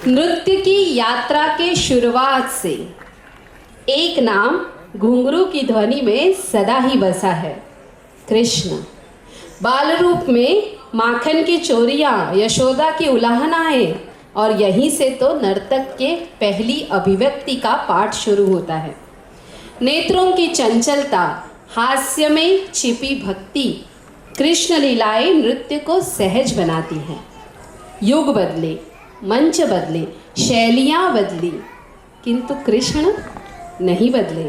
नृत्य की यात्रा के शुरुआत से एक नाम घुंघरू की ध्वनि में सदा ही बसा है, कृष्ण। बाल रूप में माखन की चोरियां, यशोदा की उलाहनाएं, और यहीं से तो नर्तक के पहली अभिव्यक्ति का पाठ शुरू होता है। नेत्रों की चंचलता, हास्य में छिपी भक्ति, कृष्ण लीलाएं नृत्य को सहज बनाती हैं। युग बदले, मंच बदले, शैलियाँ बदली, किंतु कृष्ण नहीं बदले,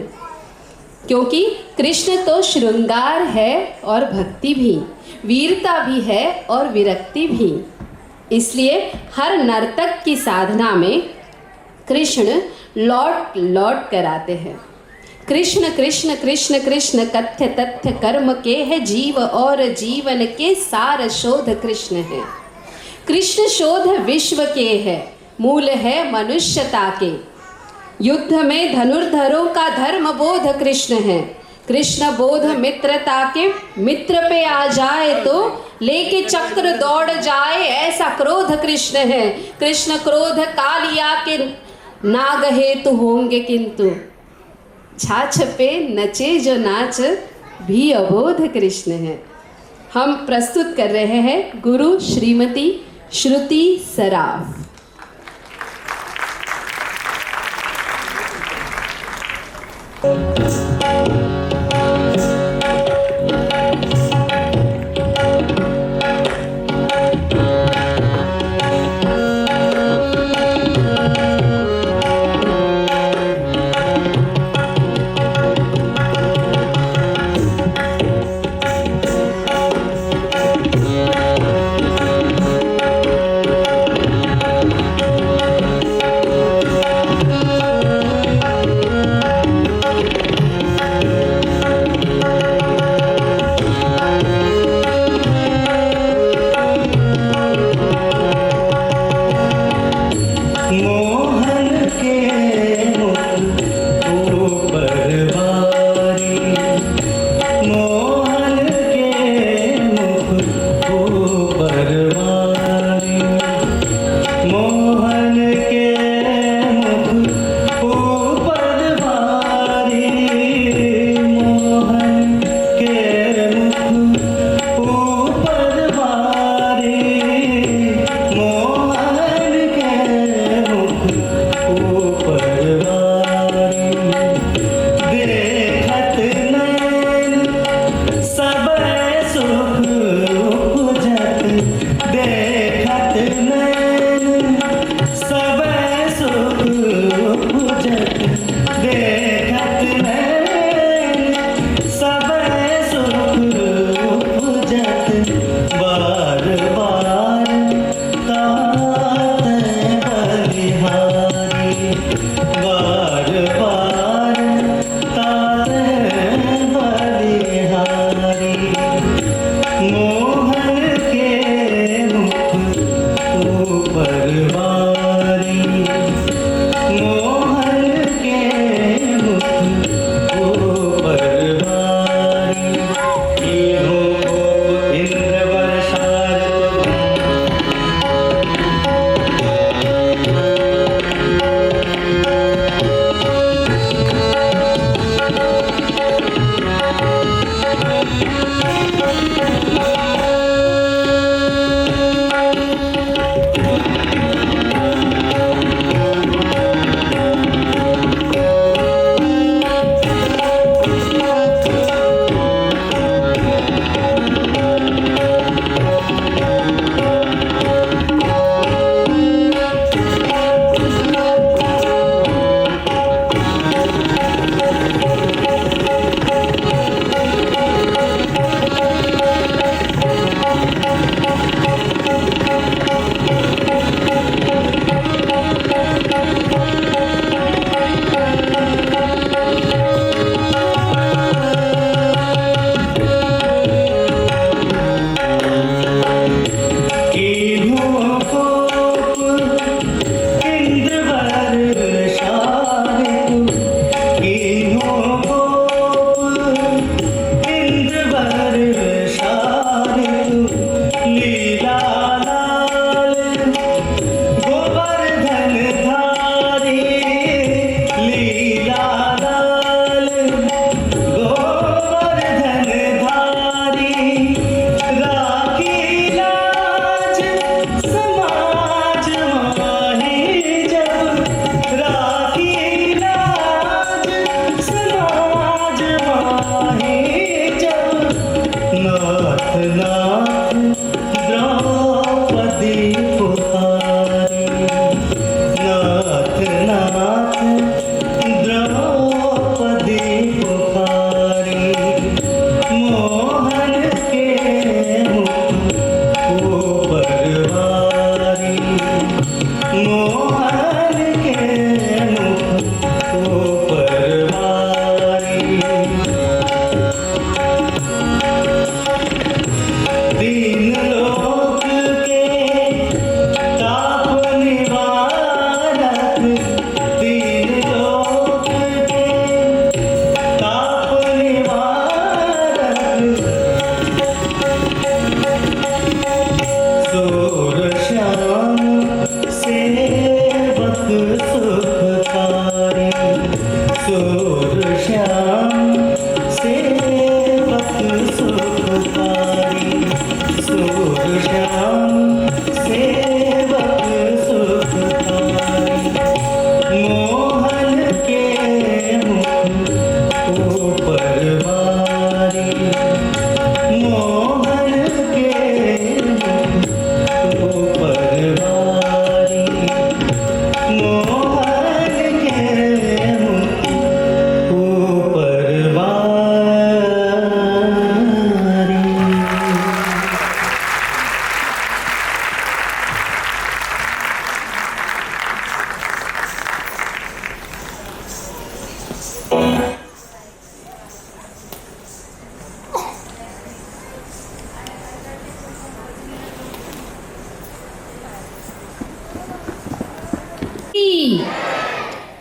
क्योंकि कृष्ण तो श्रृंगार है और भक्ति भी, वीरता भी है और विरक्ति भी। इसलिए हर नर्तक की साधना में कृष्ण लौट लौट कर आते हैं। कृष्ण कृष्ण कृष्ण कृष्ण कथ्य तथ्य कर्म के है जीव, और जीवन के सार शोध कृष्ण है। कृष्ण शोध विश्व के है, मूल है मनुष्यता के। युद्ध में धनुर्धरों का धर्म बोध कृष्ण है। कृष्ण बोध मित्रता के, मित्र पे आ जाए तो लेके चक्र दौड़ जाए, ऐसा क्रोध कृष्ण है। कृष्ण क्रोध कालिया के नाग हेतु होंगे, किंतु छाछ पे नचे जो नाच भी अबोध कृष्ण है। हम प्रस्तुत कर रहे हैं गुरु श्रीमती श्रुति सराफ।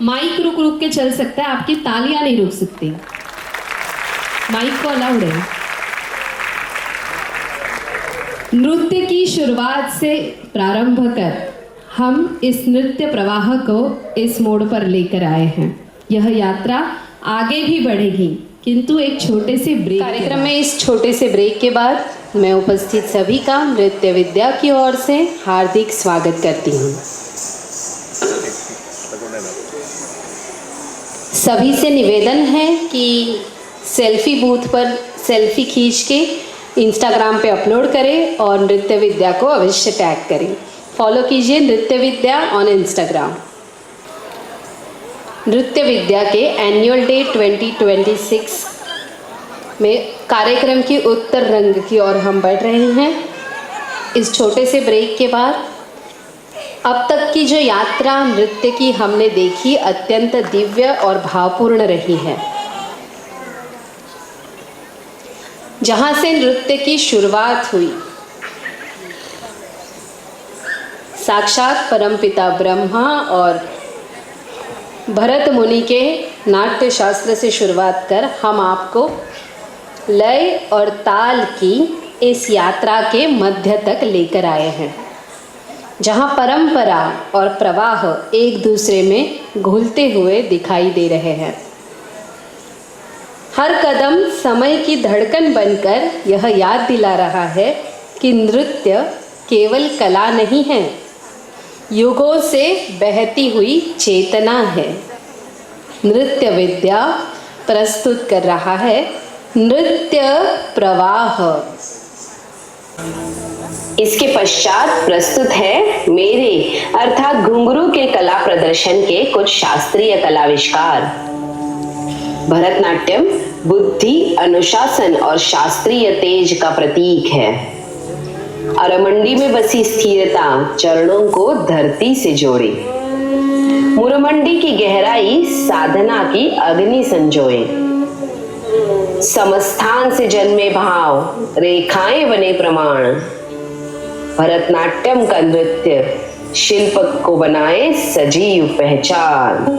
माइक रुक रुक के चल सकता है, आपकी तालियां नहीं रुक सकती। माइक को अलाउड है। नृत्य की शुरुआत से प्रारंभ कर हम इस नृत्य प्रवाह को इस मोड़ पर लेकर आए हैं। यह यात्रा आगे भी बढ़ेगी, किंतु एक छोटे से ब्रेक कार्यक्रम में इस छोटे से ब्रेक के बाद मैं उपस्थित सभी का नृत्य विद्या की ओर से हार्दिक स्वागत करती हूँ। सभी से निवेदन है कि सेल्फी बूथ पर सेल्फी खींच के इंस्टाग्राम पे अपलोड करें और नृत्य विद्या को अवश्य टैग करें। फॉलो कीजिए नृत्य विद्या ऑन इंस्टाग्राम। नृत्य विद्या के एनुअल डे 2026 में कार्यक्रम की उत्तर रंग की ओर हम बढ़ रहे हैं। इस छोटे से ब्रेक के बाद अब तक की जो यात्रा नृत्य की हमने देखी अत्यंत दिव्य और भावपूर्ण रही है। जहाँ से नृत्य की शुरुआत हुई, साक्षात परमपिता ब्रह्मा और भरत मुनि के नाट्य शास्त्र से शुरुआत कर हम आपको लय और ताल की इस यात्रा के मध्य तक लेकर आए हैं, जहाँ परंपरा और प्रवाह एक दूसरे में घुलते हुए दिखाई दे रहे हैं। हर कदम समय की धड़कन बनकर यह याद दिला रहा है कि नृत्य केवल कला नहीं है, युगों से बहती हुई चेतना है। नृत्य विद्या प्रस्तुत कर रहा है नृत्य प्रवाह। इसके पश्चात प्रस्तुत है मेरे अर्थात घुंघरू के कला प्रदर्शन के कुछ शास्त्रीय कलाविष्कार। भरतनाट्यम बुद्धि, अनुशासन और शास्त्रीय तेज का प्रतीक है। अरमंडी में बसी स्थिरता चरणों को धरती से जोड़े। मुरमंडी की गहराई साधना की अग्नि संजोए। समस्थान से जन्मे भाव, रेखाएं बने प्रमाण। भरतनाट्यम का नृत्य शिल्प को बनाए सजीव पहचान।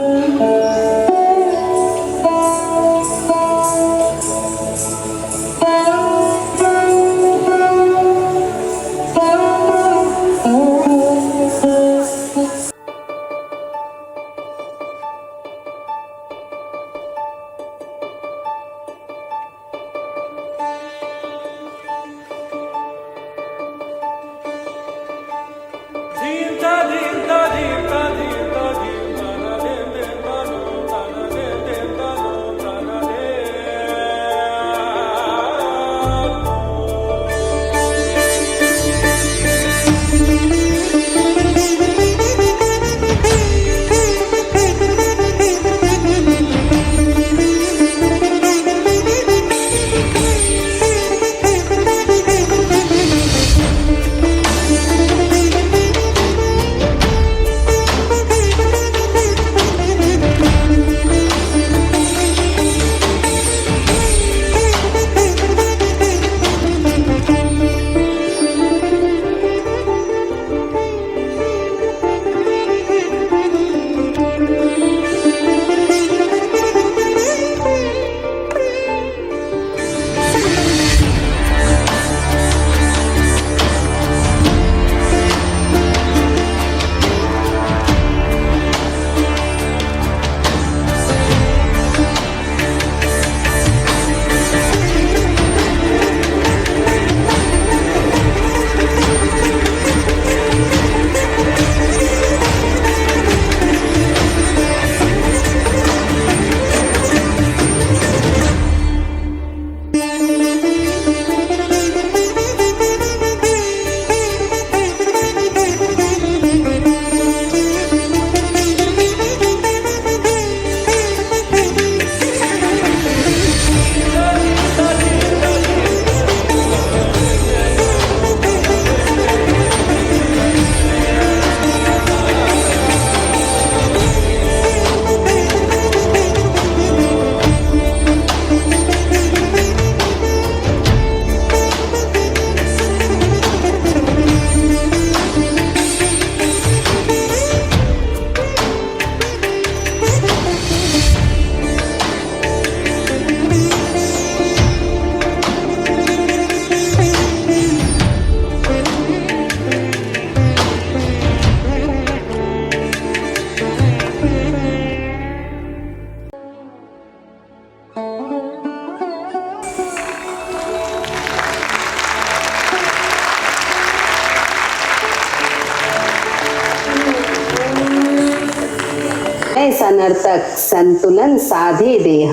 ऐसा नर्तक संतुलन साधे देह,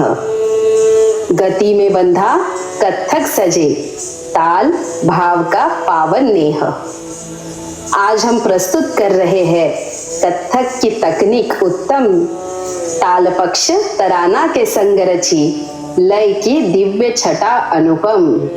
गति में बंधा कत्थक सजे, ताल भाव का पावन नेह। आज हम प्रस्तुत कर रहे हैं कत्थक की तकनीक उत्तम, ताल पक्ष तराना के संग रची, लय की दिव्य छटा अनुपम।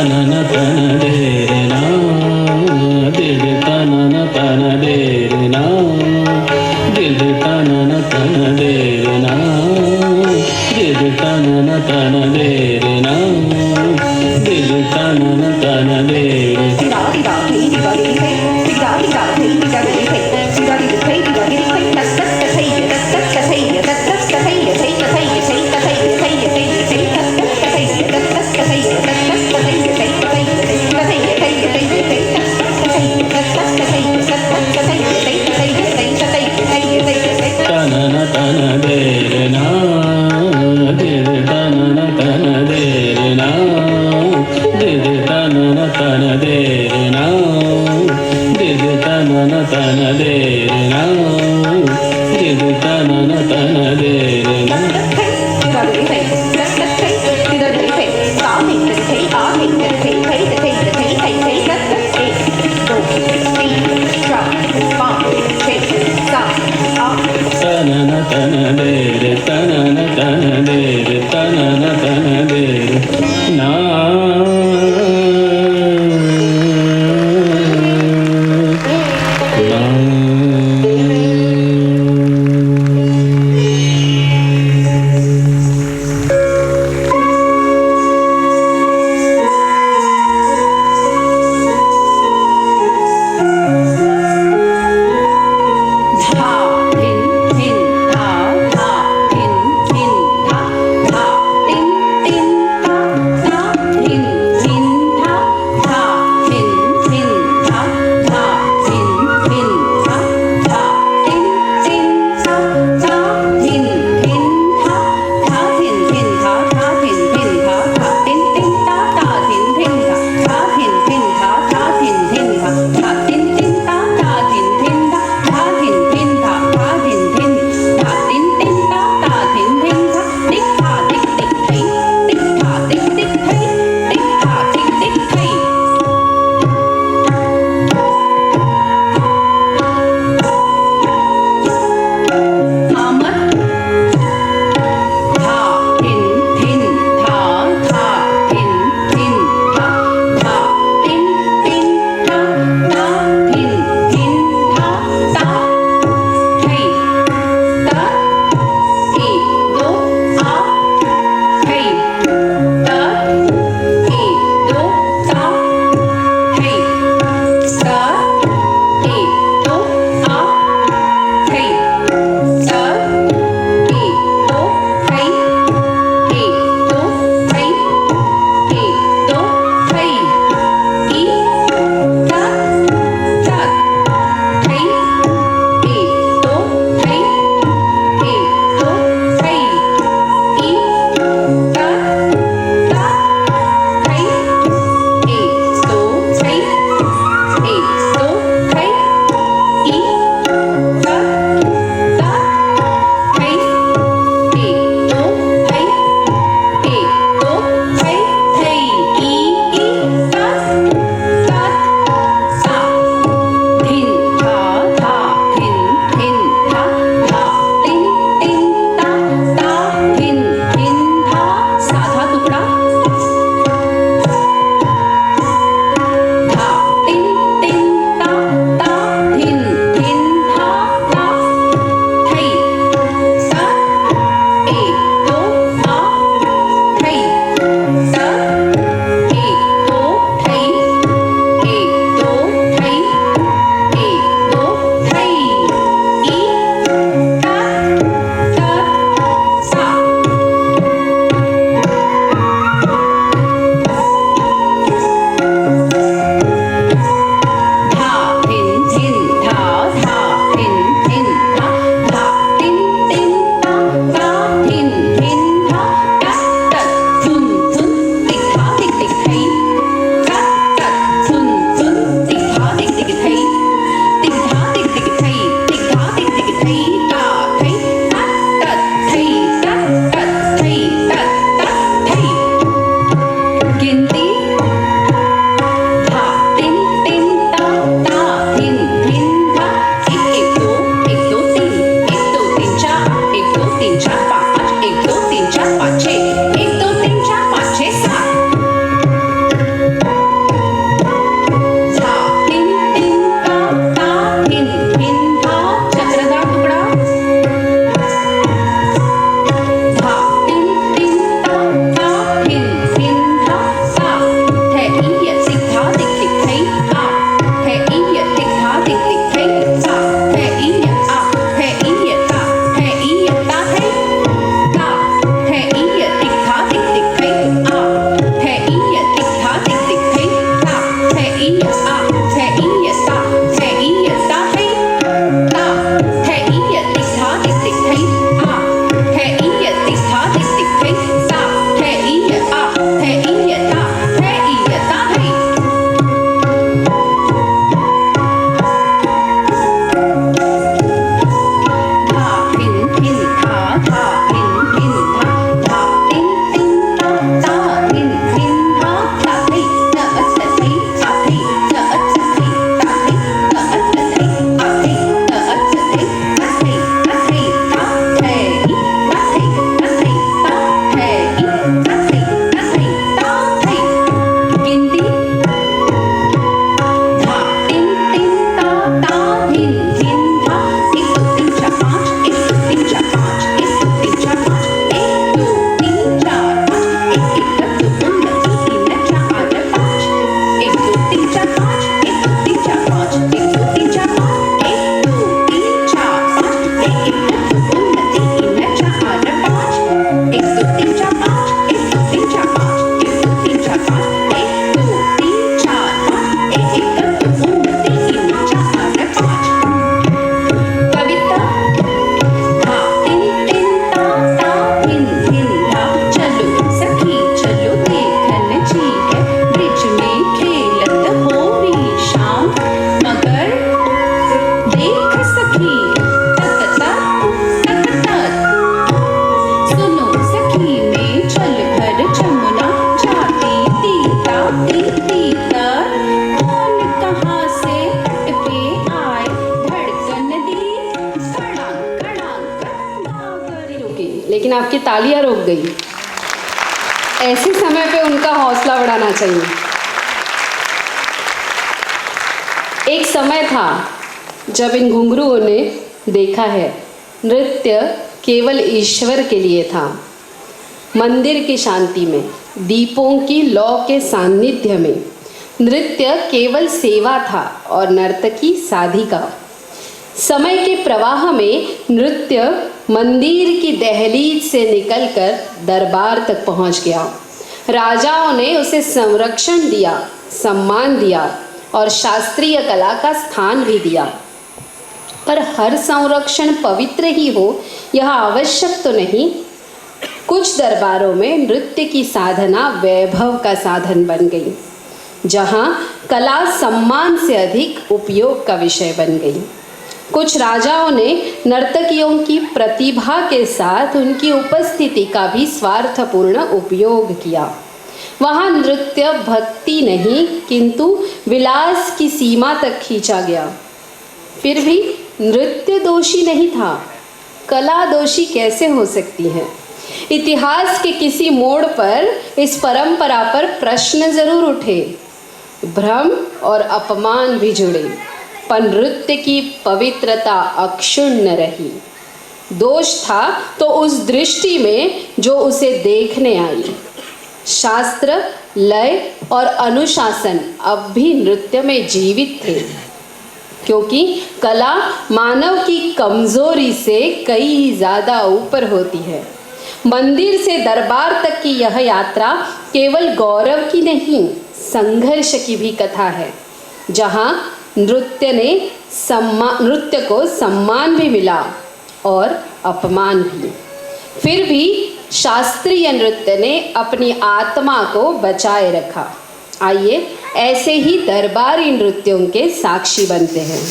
na na तन तन दे रे ना दिल तन तन दे रे तन तन दे रे ना दिल तन तन दे रे ना दिल तन तन दे रे ना दिल तन तन दे रे ना दिल तन तन दे रे ना तन तन दे रे तन तन दे रे तन तन दे रे ना तालियां रुक गई। ऐसे समय पे उनका हौसला बढ़ाना चाहिए। एक समय था जब इन घुंघरूओं ने देखा है नृत्य केवल ईश्वर के लिए था। मंदिर की शांति में, दीपों की लौ के सानिध्य में नृत्य केवल सेवा था और नर्तकी साधिका। समय के प्रवाह में नृत्य मंदिर की दहलीज से निकलकर दरबार तक पहुंच गया। राजाओं ने उसे संरक्षण दिया, सम्मान दिया और शास्त्रीय कला का स्थान भी दिया। पर हर संरक्षण पवित्र ही हो यह आवश्यक तो नहीं। कुछ दरबारों में नृत्य की साधना वैभव का साधन बन गई, जहाँ कला सम्मान से अधिक उपयोग का विषय बन गई। कुछ राजाओं ने नर्तकियों की प्रतिभा के साथ उनकी उपस्थिति का भी स्वार्थपूर्ण उपयोग किया। वहाँ नृत्य भक्ति नहीं किंतु विलास की सीमा तक खींचा गया। फिर भी नृत्य दोषी नहीं था, कला दोषी कैसे हो सकती है? इतिहास के किसी मोड़ पर इस परंपरा पर प्रश्न जरूर उठे, भ्रम और अपमान भी जुड़े, पर नृत्य की पवित्रता अक्षुण्ण रही। दोष था तो उस दृष्टि में जो उसे देखने आई। शास्त्र, लय और अनुशासन अब भी नृत्य में जीवित थे, क्योंकि कला मानव की कमजोरी से कई ज्यादा ऊपर होती है। मंदिर से दरबार तक की यह यात्रा केवल गौरव की नहीं, संघर्ष की भी कथा है, जहाँ नृत्य को सम्मान भी मिला और अपमान भी। फिर भी शास्त्रीय नृत्य ने अपनी आत्मा को बचाए रखा। आइए ऐसे ही दरबारी नृत्यों के साक्षी बनते हैं।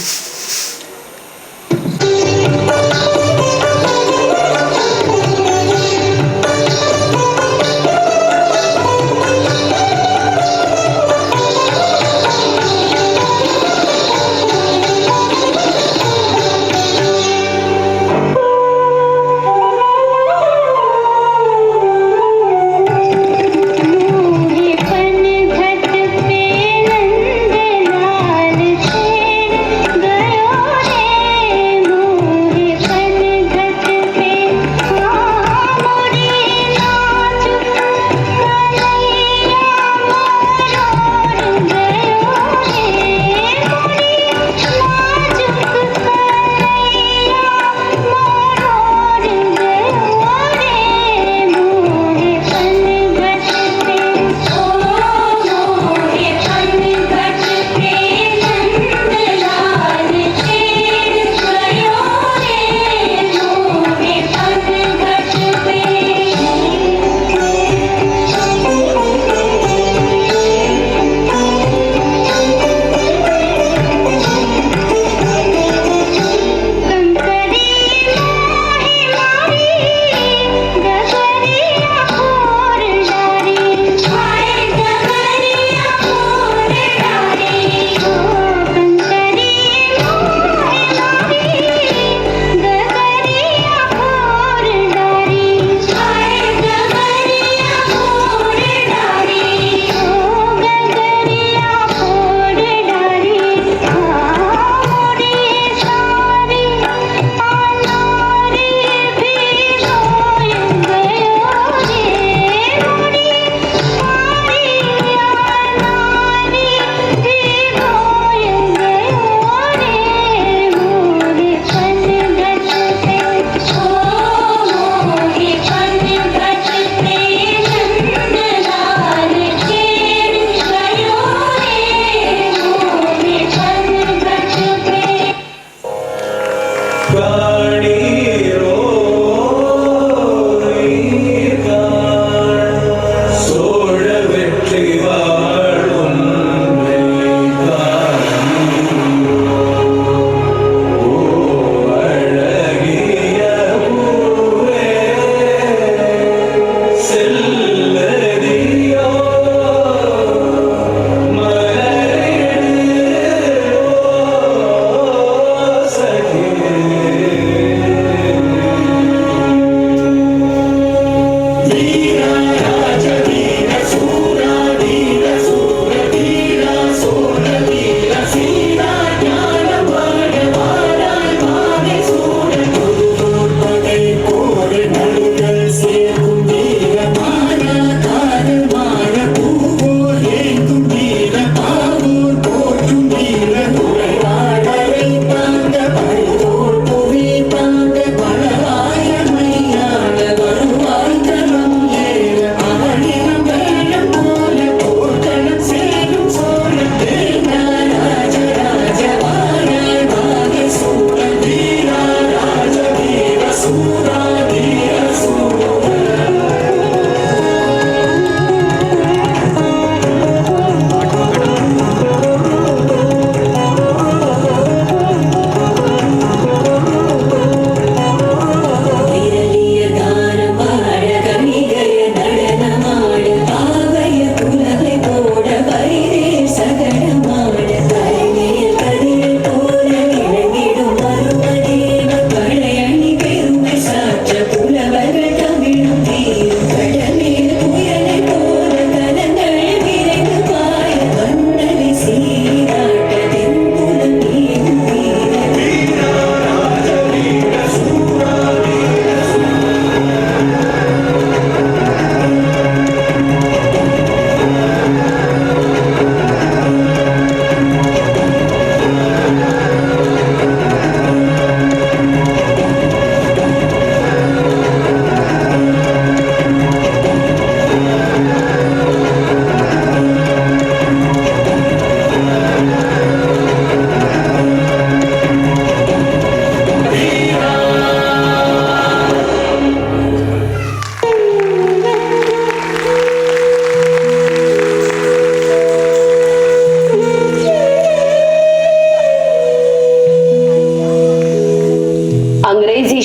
गयो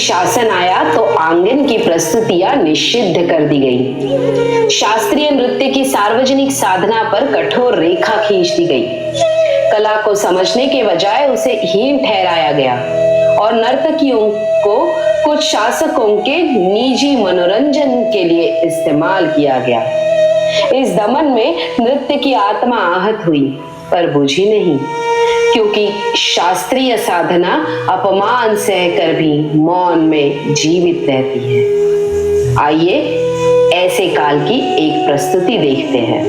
शासन आया तो आंगन की प्रस्तुतियां निषिद्ध कर दी गई। शास्त्रीय नृत्य की सार्वजनिक साधना पर कठोर रेखा खींच दी गई। कला को समझने के बजाय उसे हीन ठहराया गया और नर्तकियों को कुछ शासकों के निजी मनोरंजन के लिए इस्तेमाल किया गया। इस दमन में नृत्य की आत्मा आहत हुई पर बुझी नहीं, क्योंकि शास्त्रीय साधना अपमान सहकर भी मौन में जीवित रहती है। आइए ऐसे काल की एक प्रस्तुति देखते हैं।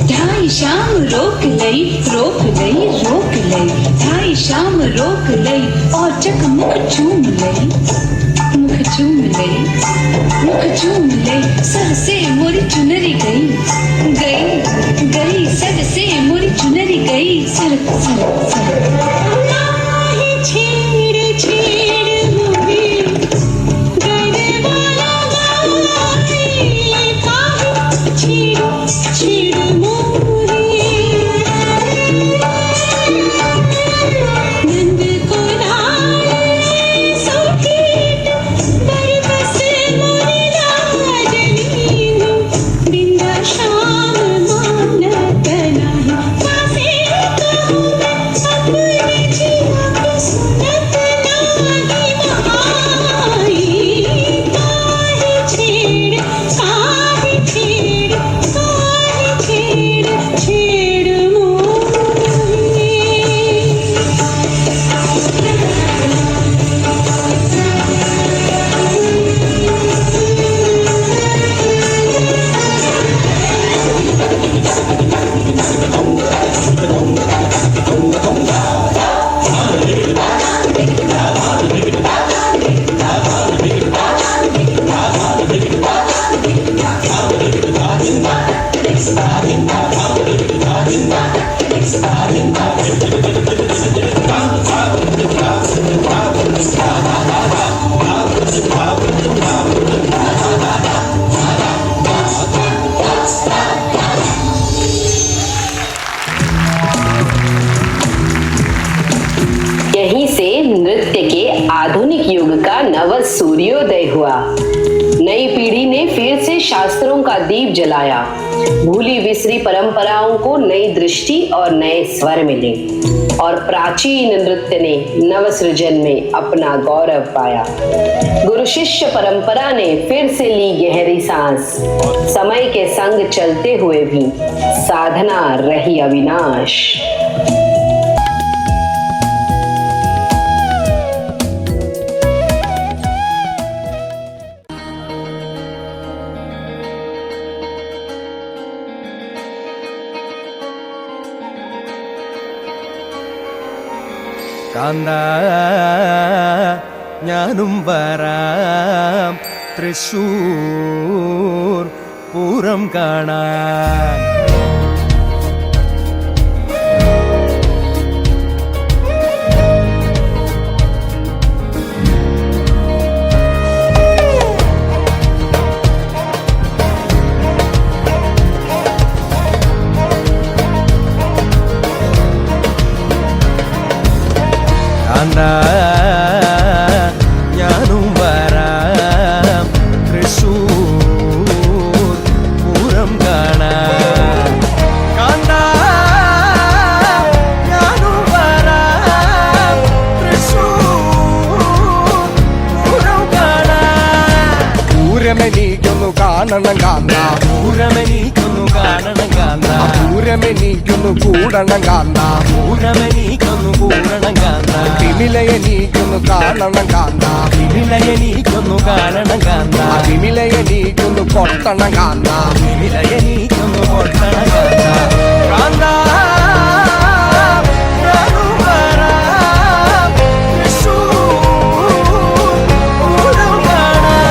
ढाई शाम रोक लई ढाई शाम रोक लई और चक मुख चूम लई सर से मोरी चुनरी गई सर से मोरी चुनरी गई सर यहीं से नृत्य के आधुनिक युग का नव सूर्योदय हुआ। नई पीढ़ी ने फिर से शास्त्रों का दीप जलाया। भूली बिसरी परंपराओं को नई दृष्टि और नए स्वर मिले और प्राचीन नृत्य ने नव सृजन में अपना गौरव पाया। गुरु शिष्य परंपरा ने फिर से ली गहरी सांस। समय के संग चलते हुए भी साधना रही अविनाश। കാന്താ ഞാനും വരാം തൃശ്ശൂർ പൂരം കാണാൻ. ഞാനും വരാം കാണണം കാന്ത പൂരമെനിക്കൊന്നു കാണണം കാന്ത പൂരമെനിക്കൊന്നു കൂടണം കാന്ത പൂരമെനിക്കൊന്നു കൂടണം കാന്ത വിമിലയെനിക്കൊന്നു കാണണം കാന്ത വിമിലയെനിക്കൊന്നു കാണണം കാന്ത വിമിലയെനിക്കൊന്നു കൊട്ടണം കാന്ത വിമിലയെനിക്കൊന്നു കൊട്ടണം കാന്ത കാന്ത ഞാനും വരാം തൃശ്ശൂർ പൂരം കാണാൻ.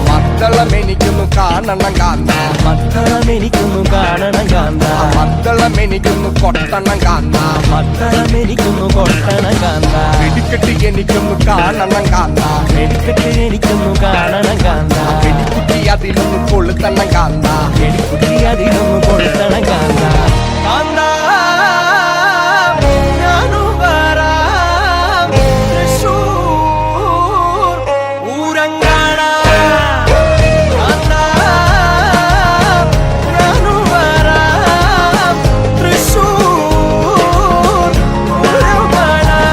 മദ്ദളമെനിക്കൊന്നു കാണണം കാന്ത മദ്ദളമെനിക്കൊന്നു കാണണം കാന്ത മദ്ദളമെനിക്കൊന്നു കൊട്ടണം കാന്ത മദ്ദളമെനിക്കൊന്നു കൊട്ടണം കാന്ത വെടിക്കെട്ടി എനിക്കൊന്നു കാണണം കാന്ത വെടിക്കെട്ട് എനിക്കൊന്നു കാണണം കാന്ത വെടിക്കുട്ടി അതിലൊന്നു കൊളുത്തണം കാന്ത വെടിക്കുട്ടി അതിലൊന്നു കൊളുത്തണം കാന്ത കാന്ത ഞാനും വരാം തൃശ്ശൂർ പൂരം കാണാൻ. കാന്ത ഞാനും വരാം തൃശ്ശൂർ പൂരം കാണാൻ.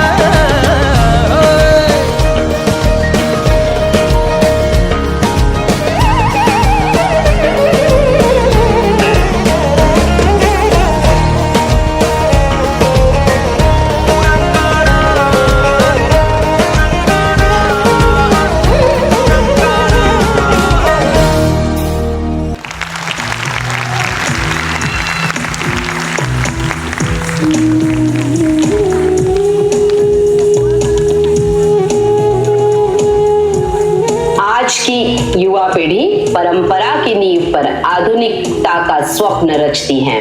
आज की युवा पीढ़ी परंपरा की नींव पर आधुनिकता का स्वप्न रचती है।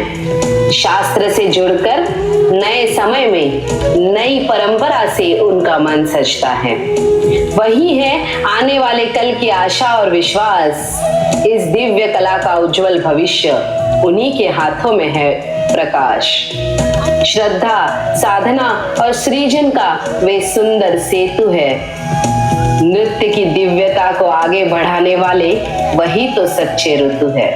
शास्त्र से जुड़कर नए समय में नई परंपरा से उनका मन सजता है। वही है आने वाले कल की आशा और विश्वास। इस दिव्य कला का उज्जवल भविष्य उन्हीं के हाथों में है प्रकाश। श्रद्धा, साधना और सृजन का वे सुंदर सेतु है। नृत्य की दिव्यता को आगे बढ़ाने वाले वही तो सच्चे ऋतु है।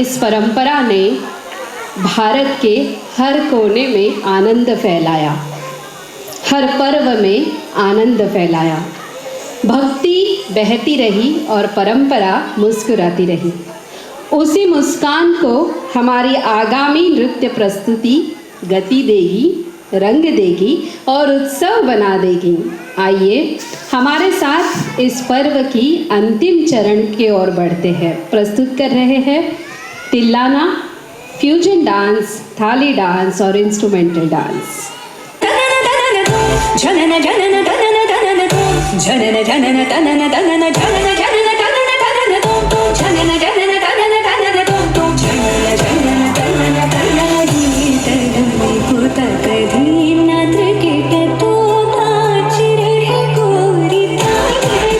इस परंपरा ने भारत के हर कोने में आनंद फैलाया, हर पर्व में आनंद फैलाया। भक्ति बहती रही और परंपरा मुस्कुराती रही। उसी मुस्कान को हमारी आगामी नृत्य प्रस्तुति गति देगी, रंग देगी और उत्सव बना देगी। आइए हमारे साथ इस पर्व की अंतिम चरण की ओर बढ़ते हैं। प्रस्तुत कर रहे हैं तिल्लाना, फ्यूजन डांस, थाली डांस और इंस्ट्रूमेंटल डांस। जनन जनन तनन तनन तो जनन जनन तनन तनन जनन जनन तनन तनन तो जनन जनन तनन तनन तो जनन जनन तनन तनन गीत रवि कुत कधी नात्र कीट तो नाच रहे गोरी ताई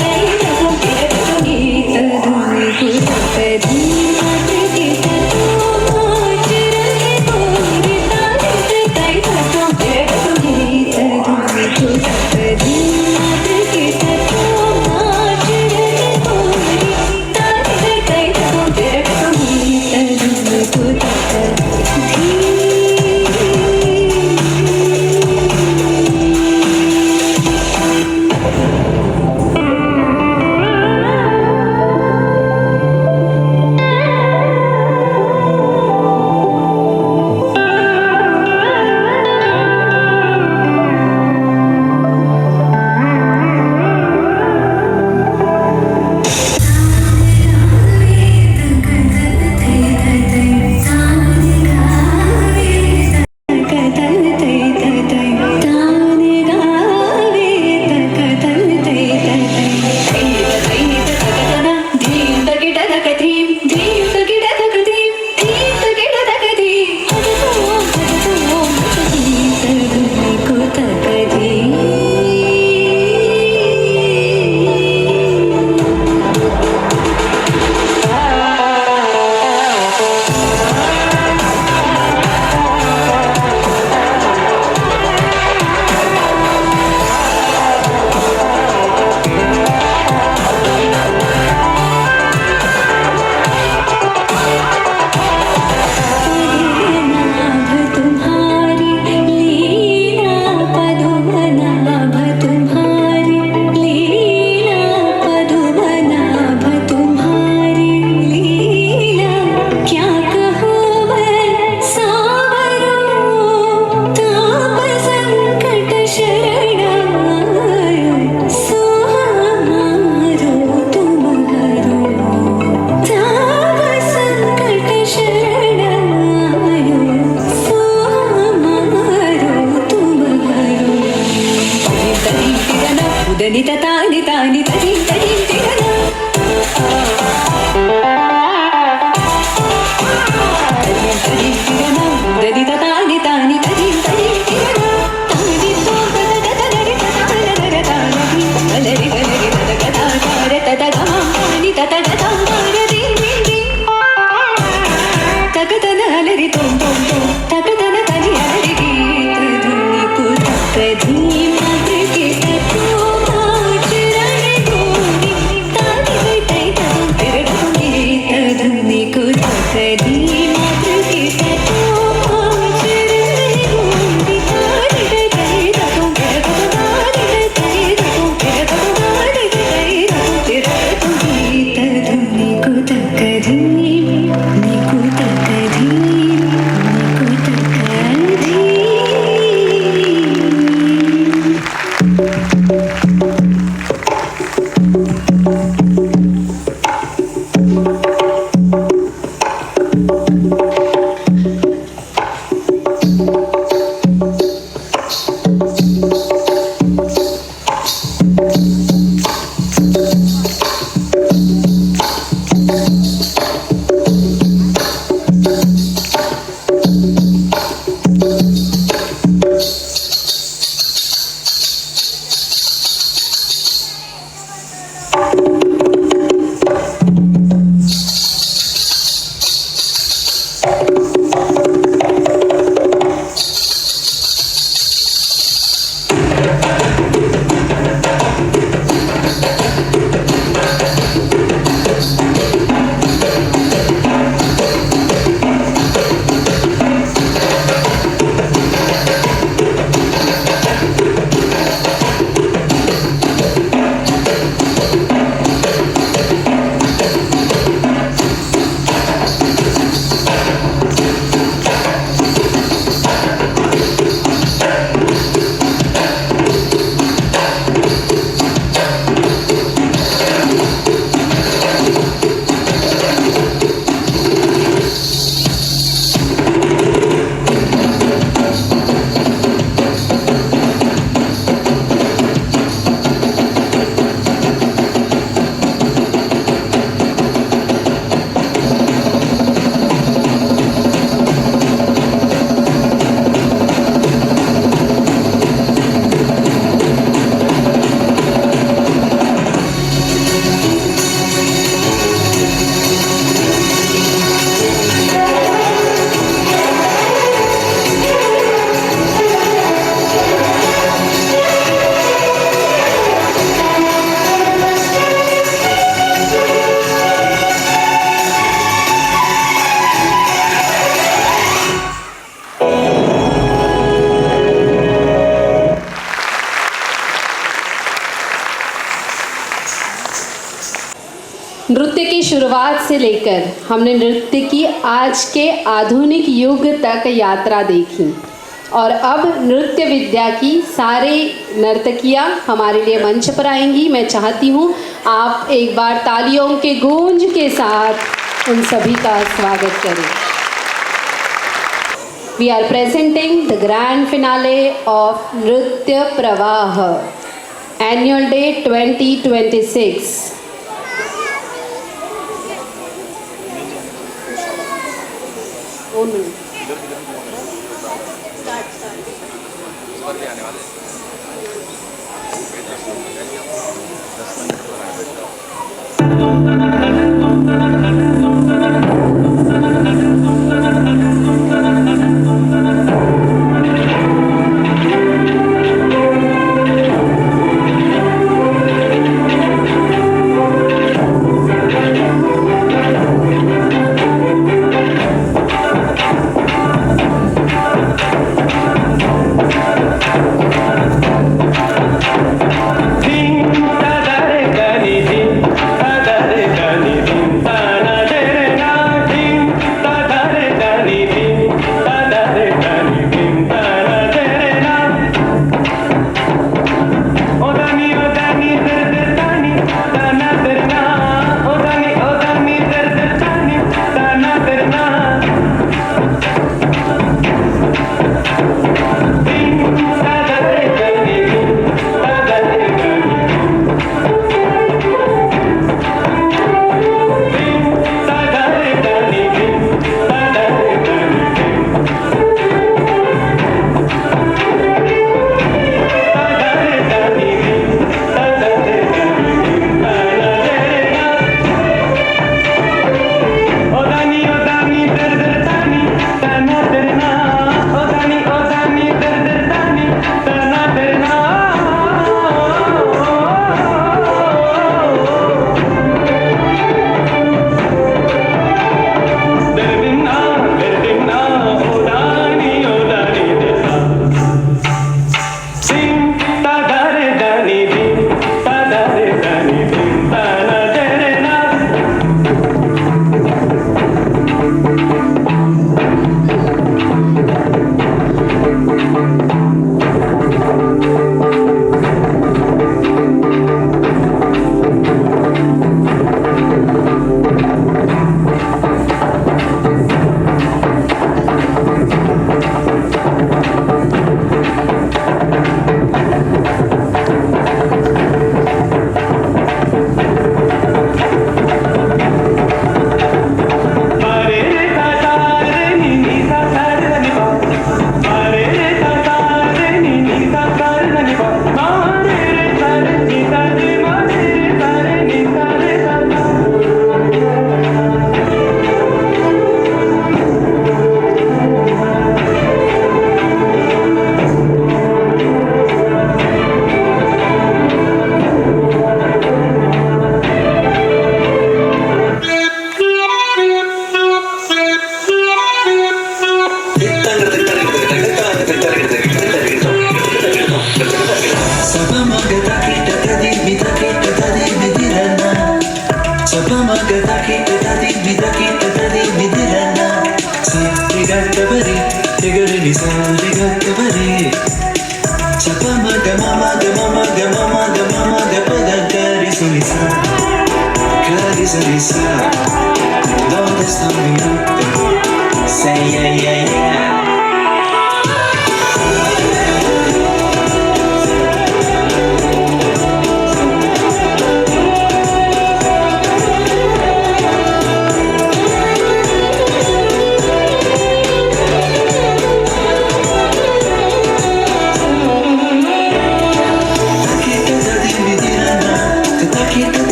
ताई तो गीत रवि कुत कधी नात्र कीट तो नाच रहे गोरी ताई ताई तो गीत रवि कुत कधी नात्र कीट तो नाच रहे गोरी ताई ताई तो गीत रवि कुत कधी। नृत्य की शुरुआत से लेकर हमने नृत्य की आज के आधुनिक युग तक यात्रा देखी और अब नृत्य विद्या की सारे नर्तकियाँ हमारे लिए मंच पर आएंगी। मैं चाहती हूँ आप एक बार तालियों के गूंज के साथ उन सभी का स्वागत करें। We are presenting the grand finale of Nritya Pravaha, Annual Day 2026.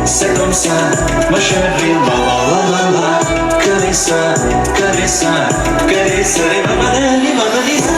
C'est comme ça, ma chérie, la la la la la. Caressa, caressa, caressa, babadeli, babadisa.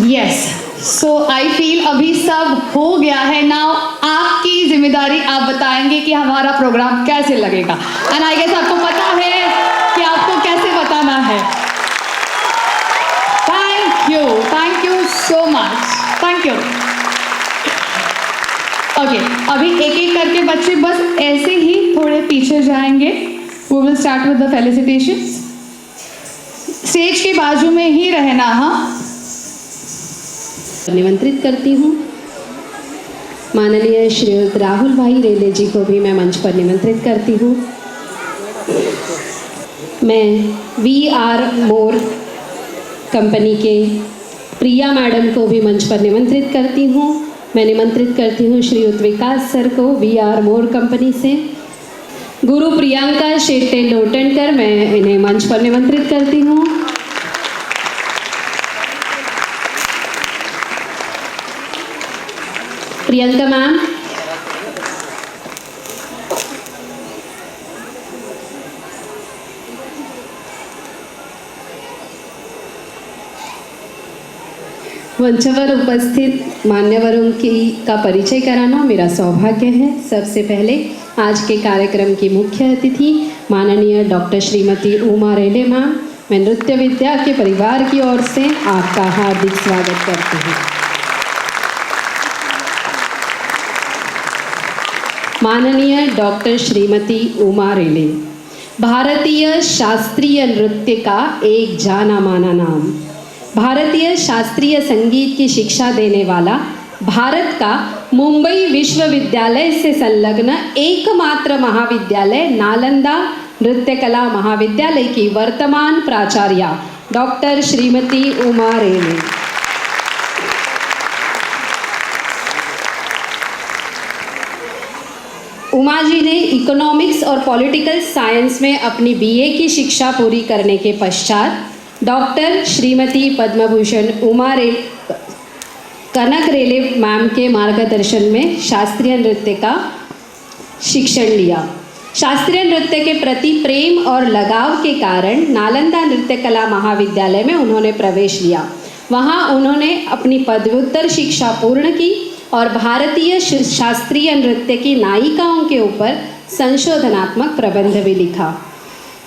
Yes, so I feel अभी सब हो गया है। नाउ आपकी जिम्मेदारी, आप बताएंगे कि हमारा प्रोग्राम कैसे लगेगा। एंड आई गेस आपको पता है कि आपको कैसे बताना है। Thank you so much, thank you. Okay, अभी एक एक करके बच्चे बस ऐसे ही थोड़े पीछे जाएंगे। We will start with the felicitations. Stage के बाजू में ही रहना। हाँ, निमंत्रित करती हूँ माननीय श्रीयुत राहुल भाई रेले जी को भी मैं मंच पर निमंत्रित करती हूँ। मैं VR मोर कंपनी के प्रिया मैडम को भी मंच पर निमंत्रित करती हूँ। मैं निमंत्रित करती हूँ श्रीयुत विकास सर को VR मोर कंपनी से। गुरु प्रियंका शेट्टे लोटनकर, मैं इन्हें मंच पर निमंत्रित करती हूँ। प्रियंका मैम, मंच पर उपस्थित मान्यवरों का परिचय कराना मेरा सौभाग्य है। सबसे पहले आज के कार्यक्रम की मुख्य अतिथि माननीय डॉक्टर श्रीमती उमा रेले मैम, मैं नृत्य विद्या के परिवार की ओर से आपका हार्दिक स्वागत करती हूँ। माननीय डॉक्टर श्रीमती उमा रेले भारतीय शास्त्रीय नृत्य का एक जाना माना नाम, भारतीय शास्त्रीय संगीत की शिक्षा देने वाला, भारत का मुंबई विश्वविद्यालय से संलग्न एकमात्र महाविद्यालय नालंदा नृत्य कला महाविद्यालय की वर्तमान प्राचार्य डॉक्टर श्रीमती उमा रेले। उमा जी ने इकोनॉमिक्स और पॉलिटिकल साइंस में अपनी BA की शिक्षा पूरी करने के पश्चात डॉक्टर श्रीमती पद्मभूषण कनक रेले मैम के मार्गदर्शन में शास्त्रीय नृत्य का शिक्षण लिया। शास्त्रीय नृत्य के प्रति प्रेम और लगाव के कारण नालंदा नृत्य कला महाविद्यालय में उन्होंने प्रवेश लिया। वहाँ उन्होंने अपनी पदव्युत्तर शिक्षा पूर्ण की और भारतीय शास्त्रीय नृत्य की नायिकाओं के ऊपर संशोधनात्मक प्रबंध भी लिखा।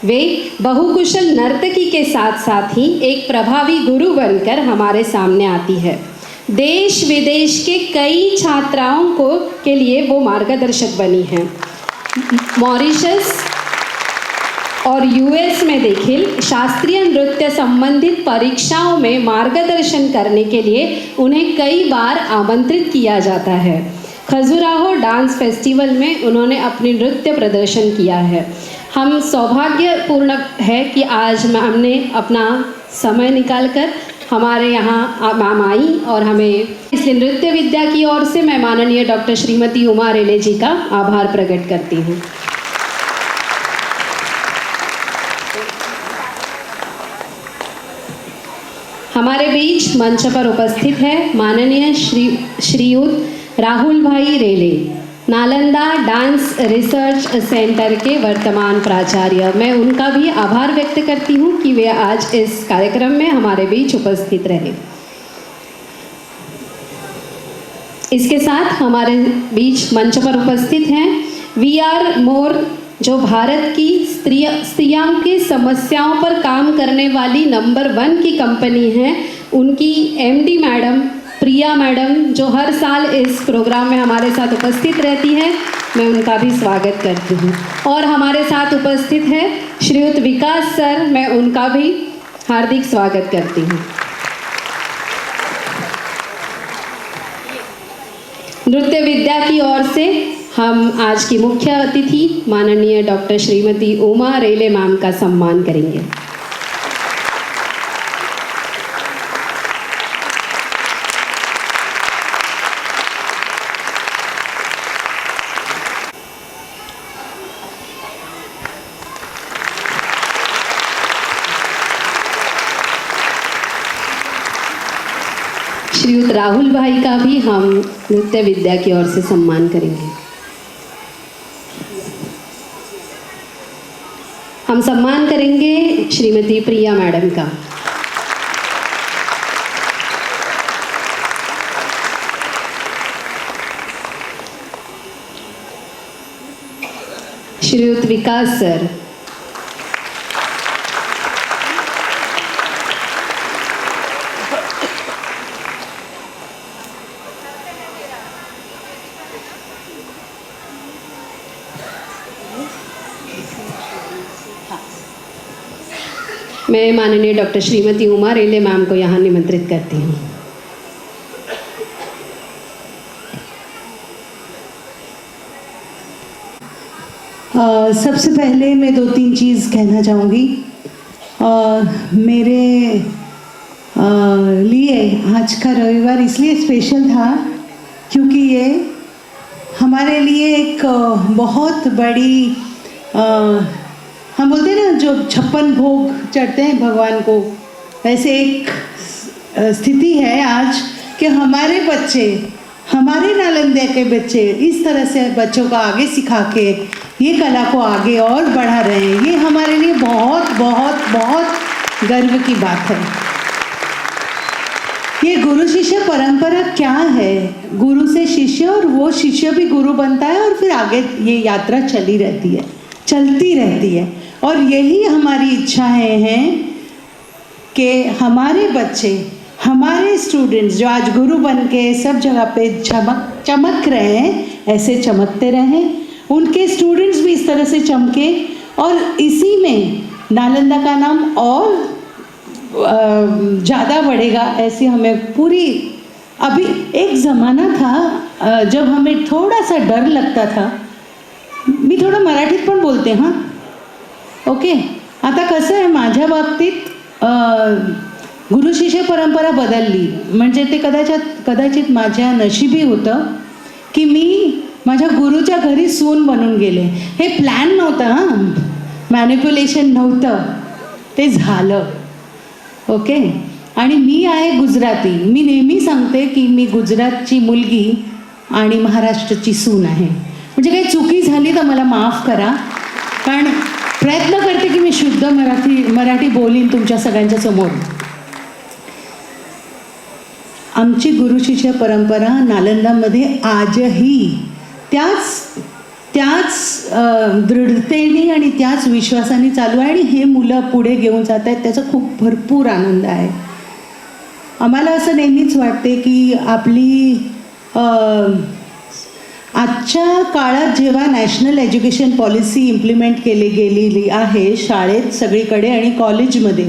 वे बहुकुशल नर्तकी के साथ साथ ही एक प्रभावी गुरु बनकर हमारे सामने आती है। देश विदेश के कई छात्राओं के लिए वो मार्गदर्शक बनी हैं। मॉरिशस और US में देखिए शास्त्रीय नृत्य संबंधित परीक्षाओं में मार्गदर्शन करने के लिए उन्हें कई बार आमंत्रित किया जाता है। खजुराहो डांस फेस्टिवल में उन्होंने अपनी नृत्य प्रदर्शन किया है। हम सौभाग्यपूर्ण है कि आज हमने अपना समय निकालकर हमारे यहाँ मैम आई और हमें इसलिए नृत्य विद्या की ओर से मैं माननीय डॉक्टर श्रीमती उमा रेले जी का आभार प्रकट करती हूँ। हमारे बीच मंच पर उपस्थित है माननीय श्रीयुत राहुल भाई रेले, नालंदा डांस रिसर्च सेंटर के वर्तमान प्राचार्य। मैं उनका भी आभार व्यक्त करती हूँ कि वे आज इस कार्यक्रम में हमारे बीच उपस्थित रहे। इसके साथ हमारे बीच मंच पर उपस्थित हैं VR मोर, जो भारत की स्त्रियों की समस्याओं पर काम करने वाली नंबर 1 की कंपनी है। उनकी MD मैडम प्रिया मैडम, जो हर साल इस प्रोग्राम में हमारे साथ उपस्थित रहती है, मैं उनका भी स्वागत करती हूँ। और हमारे साथ उपस्थित है श्रीयुत विकास सर, मैं उनका भी हार्दिक स्वागत करती हूँ। नृत्य विद्या की ओर से हम आज की मुख्य अतिथि माननीय डॉक्टर श्रीमती उमा रेले मैम का सम्मान करेंगे। श्रीयुत राहुल भाई का भी हम नृत्य विद्या की ओर से सम्मान करेंगे। हम सम्मान करेंगे श्रीमती प्रिया मैडम का। श्रीयुत विकास सर। मैं माननीय डॉक्टर श्रीमती उमा रेले मैम को यहाँ निमंत्रित करती हूँ। सबसे पहले मैं 2-3 चीज़ कहना चाहूँगी। मेरे लिए आज का रविवार इसलिए स्पेशल था क्योंकि ये हमारे लिए एक बहुत बड़ी हम बोलते हैं ना जो 56 भोग चढ़ते हैं भगवान को, वैसे एक स्थिति है आज कि हमारे बच्चे, हमारे नालंदा के बच्चे इस तरह से बच्चों को आगे सिखा के ये कला को आगे और बढ़ा रहे हैं। ये हमारे लिए बहुत बहुत बहुत गर्व की बात है। ये गुरु शिष्य परंपरा क्या है? गुरु से शिष्य और वो शिष्य भी गुरु बनता है और फिर आगे ये यात्रा चलती रहती है। और यही हमारी इच्छाएं हैं कि हमारे बच्चे, हमारे स्टूडेंट्स जो आज गुरु बन के सब जगह पे चमक रहे हैं, ऐसे चमकते रहें। उनके स्टूडेंट्स भी इस तरह से चमके और इसी में नालंदा का नाम और ज़्यादा बढ़ेगा, ऐसी हमें पूरी। अभी एक ज़माना था जब हमें थोड़ा सा डर लगता था। मी थोडं मराठीत पण बोलते हां, ओके। आता कसं आहे, माझ्या बाबतीत गुरु शिष्य परंपरा बदलली, म्हणजे ते कदाचित माझ्या नशिबी होतं की मी माझ्या गुरुच्या घरी सून बनून गेले। हे प्लॅन नव्हतं हां, मॅनिप्युलेशन नव्हतं, ते झालं, ओके। आणि मी आहे गुजराती। मी नेहमी सांगते की मी गुजरातची मुलगी आणि महाराष्ट्राची सून आहे। म्हणजे काही चुकी झाली तर मला माफ करा, कारण प्रयत्न करते की मी शुद्ध मराठी बोलीन तुमच्या सगळ्यांच्या समोर। आमची गुरुशिष्य परंपरा नालंदामध्ये आजही त्याच दृढतेने आणि त्याच विश्वासाने चालू आहे आणि हे मुलं पुढे घेऊन जात आहेत, त्याचा खूप भरपूर आनंद आहे। आम्हाला असं नेहमीच वाटते की आपली आजच्या काळात जेव्हा नॅशनल एज्युकेशन पॉलिसी इम्प्लिमेंट केली गेलेली आहे शाळेत सगळीकडे आणि कॉलेजमध्ये,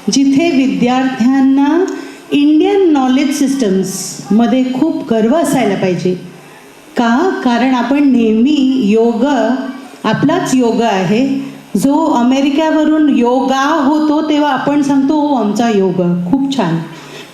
जिथे विद्यार्थ्यांना इंडियन नॉलेज सिस्टम्समध्ये खूप गर्व असायला पाहिजे। का? कारण आपण नेहमी योग आपलाच योग आहे, जो अमेरिकेवरून योगा होतो तेव्हा आपण सांगतो हो आमचा योग खूप छान,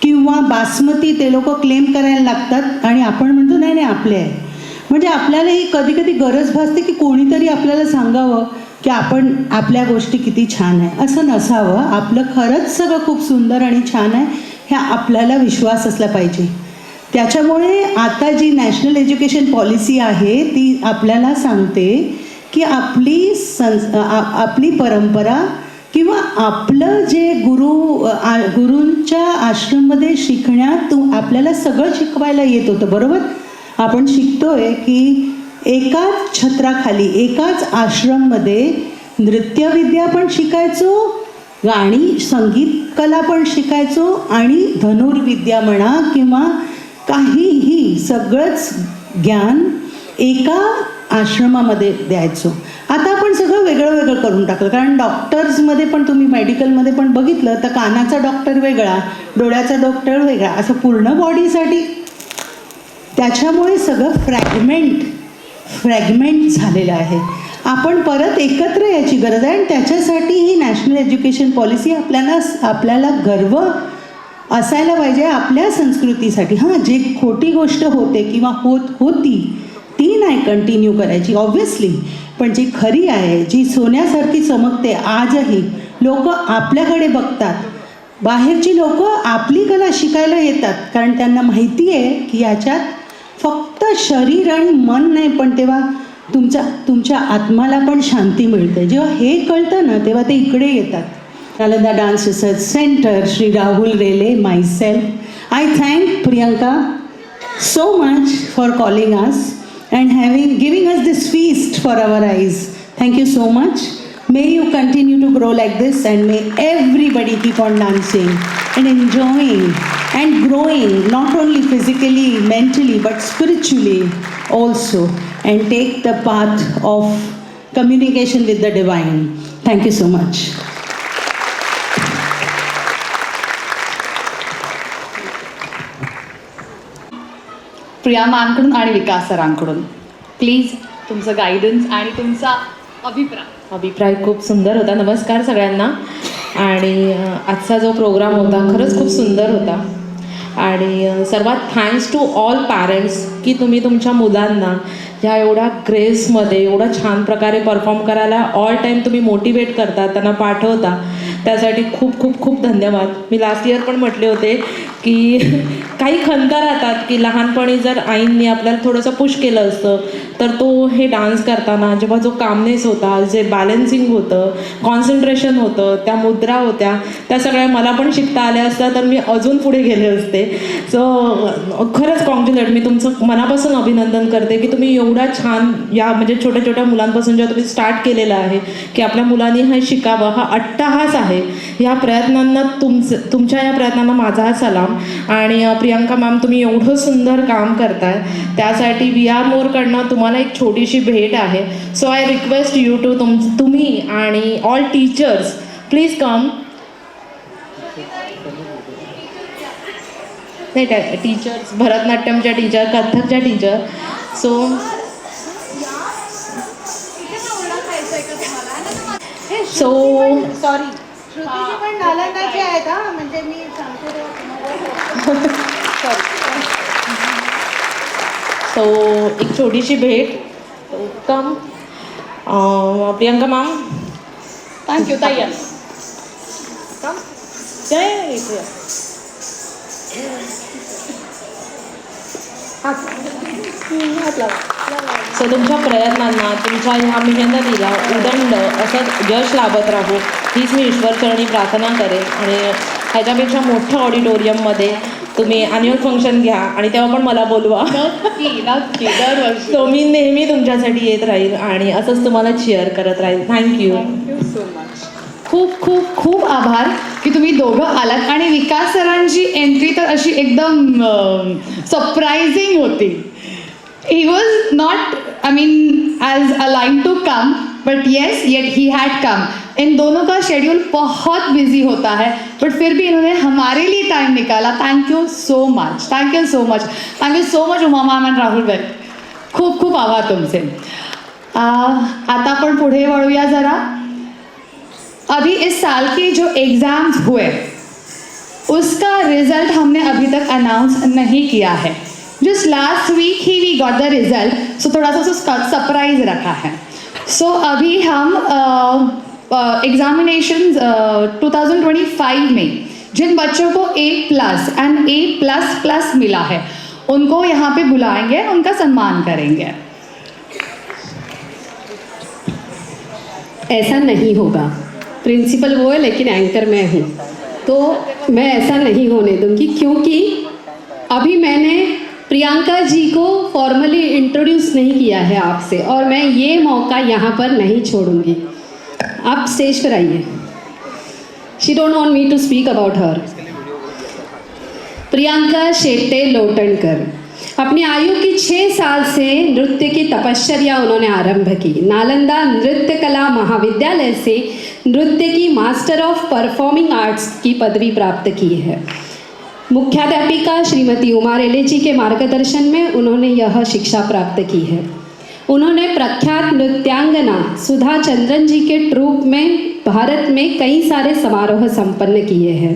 किंवा बासमती ते लोक क्लेम करायला लागतात आणि आपण म्हणतो नाही नाही आपले आहे। म्हणजे आपल्याला ही कधी कधी गरज भासते की कोणीतरी आपल्याला सांगावं की आपण आपल्या गोष्टी किती छान आहे। असं नसावं, आपलं खरंच सगळं खूप सुंदर आणि छान आहे ह्या आपल्याला विश्वास असला पाहिजे। त्याच्यामुळे आता जी नॅशनल एज्युकेशन पॉलिसी आहे ती आपल्याला सांगते की आपली परंपरा किंवा आपलं जे गुरूंच्या आश्रममध्ये शिकण्यात आपल्याला सगळं शिकवायला येत होतं, बरोबर। आपण शिकतोय की एकाच छत्राखाली एकाच आश्रममध्ये नृत्यविद्या पण शिकायचो, गाणी संगीत कला पण शिकायचो आणि धनुर्विद्या म्हणा किंवा काहीही सगळंच ज्ञान एका आश्रमामध्ये द्यायचो। आता आपण सगळं वेगळं वेगळं करून टाकलं, कारण डॉक्टर्समध्ये पण तुम्ही मेडिकलमध्ये पण बघितलं तर कानाचा डॉक्टर वेगळा, डोळ्याचा डॉक्टर वेगळा, असं पूर्ण बॉडीसाठी। त्याच्यामुळे सगळं फ्रॅगमेंट झालेलं आहे। आपण परत एकत्र याची गरज आहे आणि त्याच्यासाठी ही नॅशनल एज्युकेशन पॉलिसी आपल्याला गर्व असायला पाहिजे आपल्या संस्कृतीसाठी। हां, जे खोटी गोष्ट होते किंवा होती ती नाही कंटिन्यू करायची ऑब्व्हियसली, पण जी खरी आहे, जी सोन्यासारखी चमकते, आजही लोक आपल्याकडे बघतात। बाहेरची लोक आपली कला शिकायला येतात कारण त्यांना माहिती आहे की याच्यात फक्त शरीर आणि मन नाही, पण तेव्हा तुमच्या आत्माला पण शांती मिळते। जेव्हा हे कळतं ना तेव्हा ते इकडे येतात। Nalanda Dance Research Center, Shri Rahul Rele, myself, I thank Priyanka so much for calling us and giving us this feast for our eyes. Thank you so much. May you continue to grow like this, and may everybody keep on dancing and enjoying and growing, not only physically, mentally, but spiritually also, and take the path of communication with the divine. Thank you so much. प्रिया मॅमकडून आणि विकास सरांकडून please तुमचं guidance आणि तुमचा अभिप्राय खूप सुंदर होता. नमस्कार सगळ्यांना. आणि आजचा जो प्रोग्राम होता खरंच खूप सुंदर होता. आणि सर्वात थँक्स टू ऑल पॅरेंट्स की तुम्ही तुमच्या मुलांना ह्या एवढ्या ग्रेसमध्ये एवढा छान प्रकारे परफॉर्म करायला ऑल टाईम तुम्ही मोटिवेट करता, त्यांना पाठवता, त्यासाठी खूप खूप खूप धन्यवाद. मी लास्ट इयर पण म्हटले होते की काही खंत राहतात की लहानपणी जर आईंनी आपल्याला थोडंसं पुश केलं असतं तर तो हे डान्स करताना जेव्हा जो कामनेस होता, जे बॅलन्सिंग होतं, कॉन्सन्ट्रेशन होतं, त्या मुद्रा होत्या, त्या सगळ्या मला पण शिकता आल्या असत्या तर मी अजून पुढे गेले असते. सो खरंच कॉन्ग्रॅच्युलेट, मी तुमचं मनापासून अभिनंदन करते की तुम्ही एवढा छान या म्हणजे छोट्या छोट्या मुलांपासून जेव्हा तुम्ही स्टार्ट केलेलं आहे की आपल्या मुलांनी हा शिकावं, हा अट्टहास आहे. ह्या प्रयत्नांना तुमच्या या प्रयत्नांना माझा हा सलाम. आणि प्रियांका मॅम तुम्ही एवढं सुंदर काम करताय त्यासाठी वी आर मोरकडनं तुम्हाला एक छोटीशी भेट आहे. So I request you to तुम्ही आणि ऑल टीचर्स प्लीज कम. नाही टीचर्स, भरतनाट्यमच्या टीचर, कथकच्या टीचर. सो सॉरी, श्रुतीजी पण नालंदाचे आहेत हा, म्हणजे मी सांगते. सो एक छोटीशी भेट. कम प्रियांका मॅम. थँक्यू ताई. कम. जय प्रिया. सो तुमच्या प्रयत्नांना, तुमच्या ह्या मेहनतीला उदंड असं यश लाभत राहू हीच मी ईश्वरचरणी प्रार्थना करेन. आणि ह्याच्यापेक्षा मोठ्या ऑडिटोरियममध्ये तुम्ही ॲन्युअल फंक्शन घ्या आणि तेव्हा पण मला बोलवा. दरवर्षी. सो मी नेहमी तुमच्यासाठी येत राहील आणि असंच तुम्हाला cheer करत राहील. थँक्यू. So much. खूप खूप खूप आभार की तुम्ही दोघं आलात. आणि विकास सरांची एंट्री तर अशी एकदम सरप्राइजिंग होती. He was not, I mean, as aligned to come, but yes, yet he had come. इन दोनों का शेड्यूल बहुत बिजी होता है, बट फिर भी इन्होंने हमारे लिए टाइम निकाला. Thank you so much. Thank you so much. Thank you so much Uma ma'am आणि राहुल भाई. खूप खूप आभार तुमचे. आता आपण पुढे वळूया जरा. अभी इस साल के जो एग्ज़ाम्स हुए उसका रिज़ल्ट हमने अभी तक अनाउंस नहीं किया है. जस्ट लास्ट वीक ही we got the result, so थोड़ा सा उसको सरप्राइज रखा है. सो अभी हम एग्जामिनेशन 2025 में जिन बच्चों को A+ एंड A++ मिला है उनको यहाँ पे बुलाएंगे, उनका सम्मान करेंगे. ऐसा नहीं होगा. प्रिंसिपल वो है लेकिन एंकर मैं हूँ, तो मैं ऐसा नहीं होने दूंगी. क्योंकि अभी मैंने प्रियंका जी को फॉर्मली इंट्रोड्यूस नहीं किया है आपसे, और मैं ये मौका यहाँ पर नहीं छोड़ूंगी. आप स्टेज पर आइए. She don't want me to speak about her. Priyanka Shette Lotankar अपनी आयु की 6 साल से नृत्य की तपश्चर्या उन्होंने आरंभ की. नालंदा नृत्य कला महाविद्यालय से नृत्य की मास्टर ऑफ परफॉर्मिंग आर्ट्स की पदवी प्राप्त की है. मुख्याध्यापिका श्रीमती उमा रेले जी के मार्गदर्शन में उन्होंने यह शिक्षा प्राप्त की है. उन्होंने प्रख्यात नृत्यांगना सुधा चंद्रन जी के ट्रूप में भारत में कई सारे समारोह संपन्न किए हैं.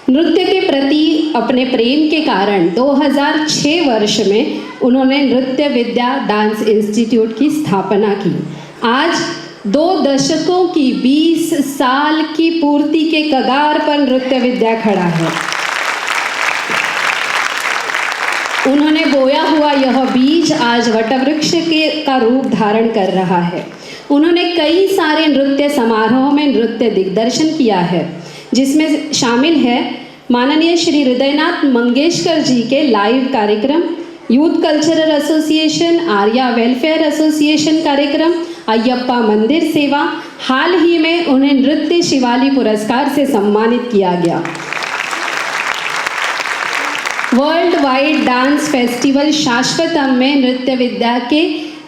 नृत्य के प्रति अपने प्रेम के कारण 2006 वर्ष में उन्होंने नृत्य विद्या डांस इंस्टीट्यूट की स्थापना की. आज 2 दशकों की 20 साल की पूर्ति के कगार पर नृत्य विद्या खड़ा है. उन्होंने बोया हुआ यह बीज आज वटवृक्ष का रूप धारण कर रहा है. उन्होंने कई सारे नृत्य समारोहों में नृत्य दिग्दर्शन किया है, जिसमें शामिल है माननीय श्री हृदयनाथ मंगेशकर जी के लाइव कार्यक्रम, youth cultural association, Arya welfare association कार्यक्रम, अयप्पा मंदिर सेवा। हाल ही में उन्हें नृत्य शिवाली पुरस्कार से सम्मानित किया गया। वर्ल्ड वाइड डांस फेस्टिवल शाश्वतम में नृत्य विद्या के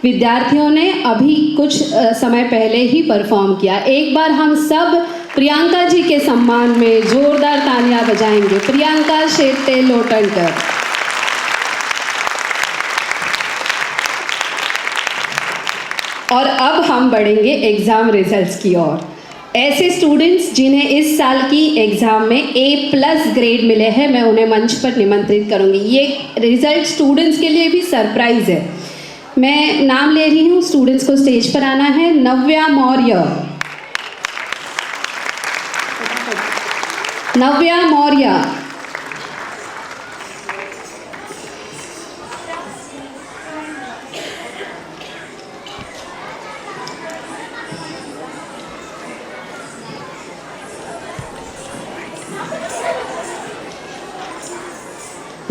विद्यार्थियों ने अभी कुछ समय पहले ही परफॉर्म किया। एक बार हम सब प्रियंका जी के सम्मान में जोरदार तालियां बजाएंगे। प्रियंका शेट्टे लोटनकर। और अब हम बढ़ेंगे एग्ज़ाम रिजल्ट्स की ओर। ऐसे स्टूडेंट्स जिन्हें इस साल की एग्ज़ाम में A+ ग्रेड मिले हैं, मैं उन्हें मंच पर निमंत्रित करूंगी। ये रिजल्ट स्टूडेंट्स के लिए भी सरप्राइज़ है। मैं नाम ले रही हूँ, स्टूडेंट्स को स्टेज पर आना है। नव्या मौर्य, नव्या मौर्य,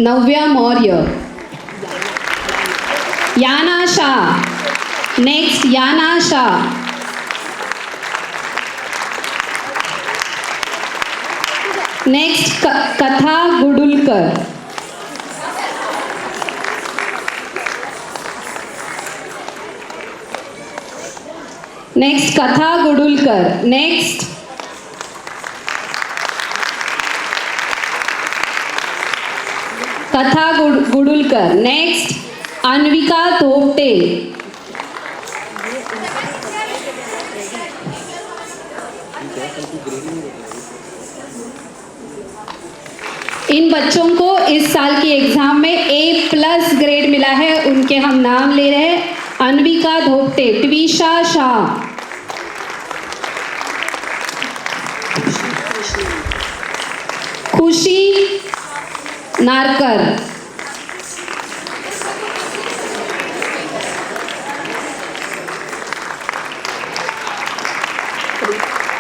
नव्या मौर्य। याना शाह, नेक्स्ट याना शाह। नेक्स्ट कथा गुडुलकर। नेक्स्ट कथा गुडुलकर। नेक्स्ट कथा गुडुलकर। नेक्स्ट अन्विका धोपटे। इन बच्चों को इस साल की एग्जाम में A+ ग्रेड मिला है, उनके हम नाम ले रहे हैं। अन्विका धोपटे, ट्विशा शाह, खुशी नारकर,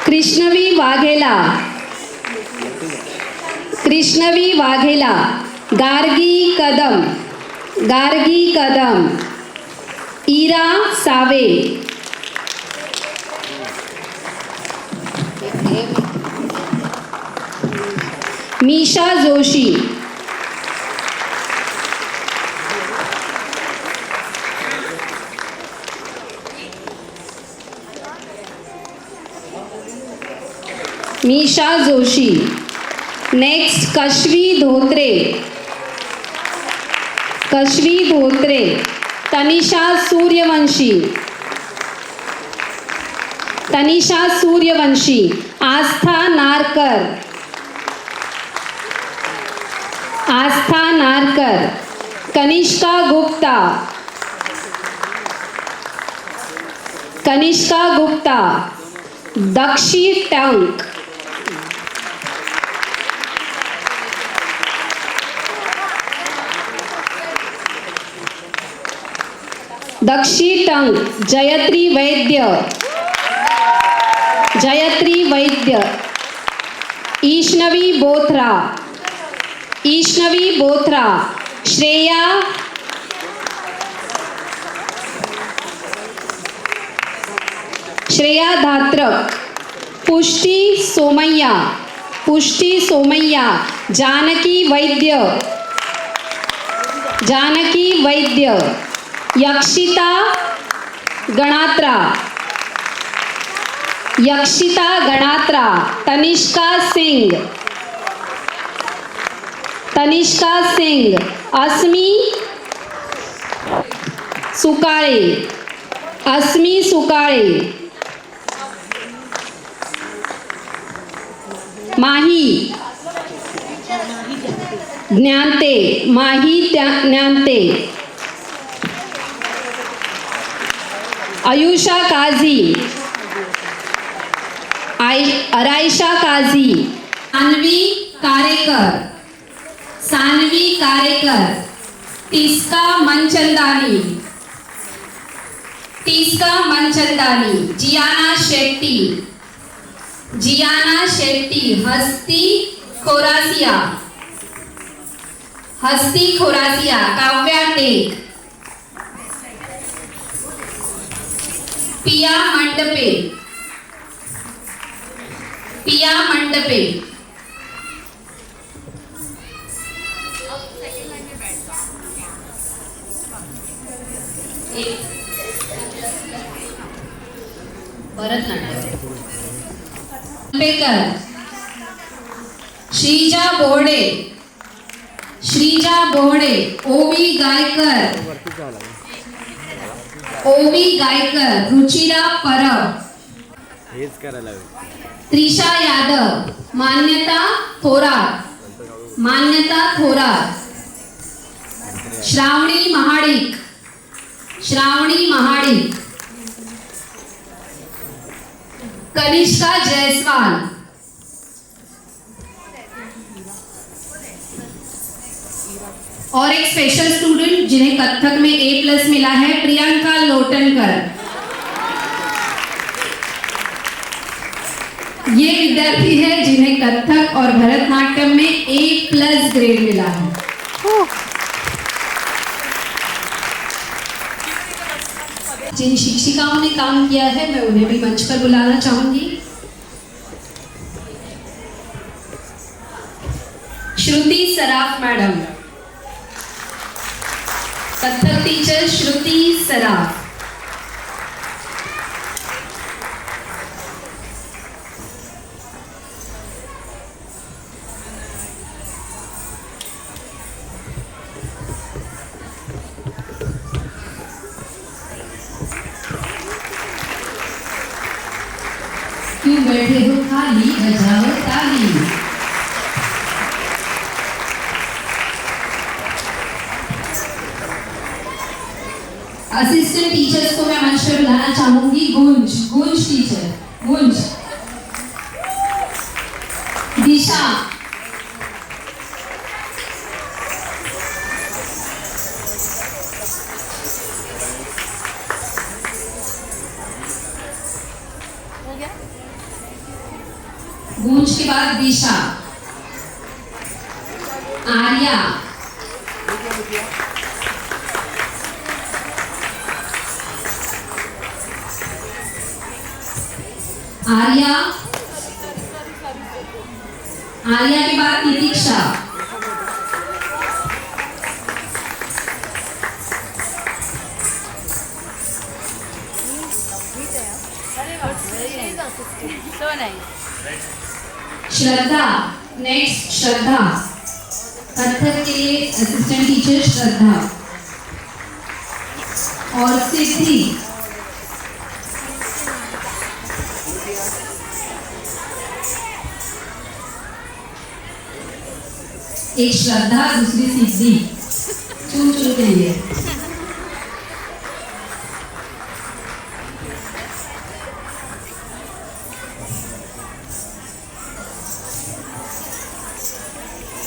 कृष्णवी वाघेला, कृष्णवी वाघेला, गार्गी कदम, गार्गी कदम, ईरा सावे, मीशा जोशी, मीशा जोशी। नेक्स्ट कश्वी धोत्रे, कश्वी धोत्रे, तनिषा सूर्यवंशी, तनिषा सूर्यवंशी, आस्था नारकर, आस्था नारकर, कनिष्का गुप्ता, कनिष्का गुप्ता, दक्षी टंक, दक्षी टंक, जयत्री वैद्य, जयत्री वैद्य, ईष्णवी बोथरा, ईष्णवी बोथरा, श्रेया, श्रेया धात्रक, पुष्टि सोमैया, पुष्टि सोमैया, जानकी वैद्य, जानकी वैद्य, यक्षिता गणात्रा, यक्षिता गणात्रा, तनिष्का सिंह, तनिष्का सिंह, अस्मी सुकाळे, अस्मी सुकाळे, माही ज्ञानते, माही ज्ञानते, आयुषा काजी, अराइशा काजी, सानवी कारेकर, सानवी कारेकर, तिस्का मनचंदानी, तिस्का मनचंदानी, जियाना शेट्टी, जियाना शेट्टी, हस्ती खोरासिया, हस्ती खोरासिया, काव्या टेक, पिया मंडपे, पिया मंडपे। भरतनाट्यम। बेकर, श्रीजा बोर्डे, श्रीजा बोर्डे। ओवी गायकर, ओवी गायकर। रुचिरा परब, त्रिशा यादव। मान्यता थोरात, मान्यता थोरात। श्रावणी महाडिक, श्रावणी महाडिक। कनिष्का जायसवाल, और एक स्पेशल स्टूडेंट जिन्हें कथक में A+ मिला है, प्रियंका लोटनकर। ये विद्यार्थी है जिन्हें कथक और भरतनाट्यम में A+ ग्रेड मिला है। जिन शिक्षिकाओं ने काम किया है मैं उन्हें भी मंच पर बुलाना चाहूंगी। श्रुति सराफ मैडम, कथक टीचर श्रुति सराफ। क्यों बैठे हो खाली, बजाओ ताली। असिस्टेंट टीचर्स को मैं मंच पर बुलाना चाहूंगी। गुंज, गुंज टीचर, गुंज। दिशा, गूंज के बाद दिशा। आर्या, आर्या, आर्या के बाद नितीक्षा। श्रद्धा, नेक्स्ट श्रद्धा। कथक के लिए असिस्टेंट टीचर श्रद्धा। और सिद्धि, एक श्रद्धा दूसरी सिद्धि। चुन चुन के लिए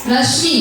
रश्मि,